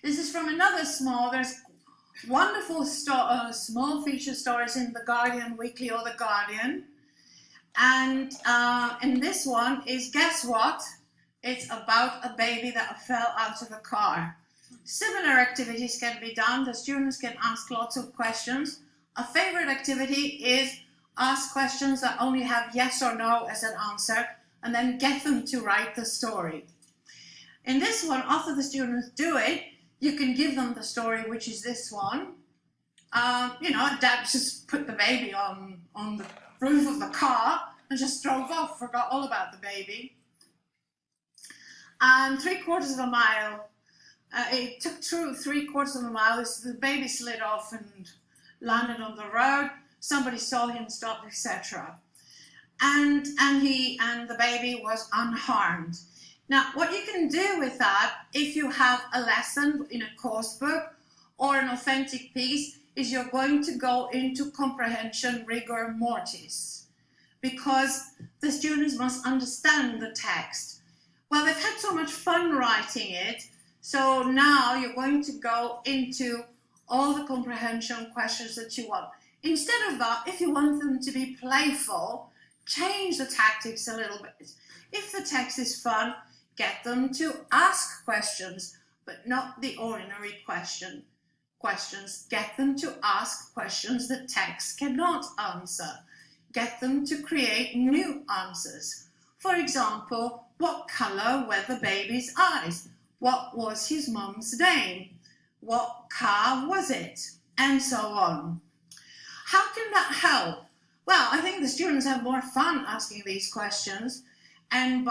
This is from another there's wonderful small feature stories in The Guardian Weekly or The Guardian. And this one is, guess what? It's about a baby that fell out of a car. Similar activities can be done. The students can ask lots of questions. A favorite activity is ask questions that only have yes or no as an answer, and then get them to write the story. In this one, after the students do it, you can give them the story, which is this one. Dad just put the baby on the roof of the car and just drove off, forgot all about the baby. And 3/4 of a mile, it took through 3/4 of a mile, the baby slid off and landed on the road. Somebody saw him, stopped, etc. And the baby was unharmed. Now, what you can do with that, if you have a lesson in a course book or an authentic piece, is you're going to go into comprehension rigor mortis, because the students must understand the text. Well, they've had so much fun writing it, so now you're going to go into all the comprehension questions that you want. Instead of that, if you want them to be playful, change the tactics a little bit. If the text is fun, get them to ask questions, but not the ordinary questions. Get them to ask questions the text cannot answer. Get them to create new answers. For example, what color were the baby's eyes? What was his mum's name? What car was it? And so on. How can that help? Well, I think the students have more fun asking these questions, and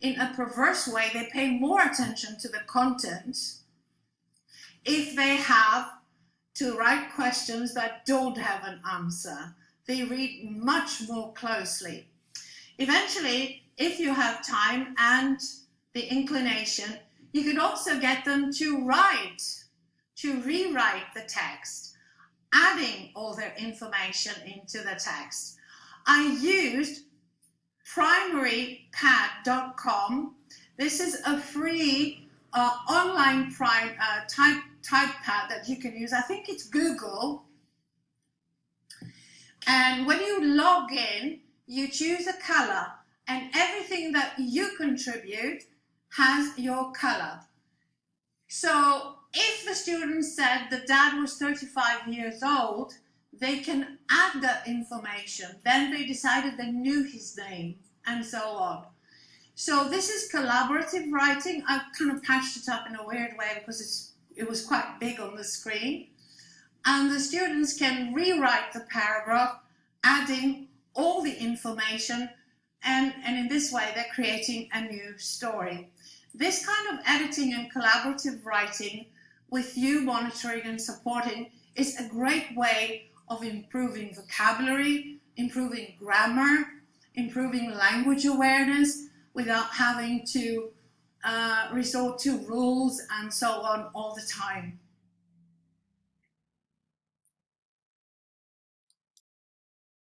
in a perverse way, they pay more attention to the content if they have to write questions that don't have an answer. They read much more closely. Eventually, if you have time and the inclination, you could also get them to rewrite the text, adding all their information into the text. I used primarypad.com. This is a free online typepad that you can use. I think it's Google. And when you log in, you choose a color, and everything that you contribute has your color. So if the student said the dad was 35 years old, they can add that information. Then they decided they knew his name, and so on. So this is collaborative writing. I've kind of patched it up in a weird way because it was quite big on the screen. And the students can rewrite the paragraph, adding all the information, and in this way they're creating a new story. This kind of editing and collaborative writing with you monitoring and supporting is a great way of improving vocabulary, improving grammar, improving language awareness without having to resort to rules and so on all the time.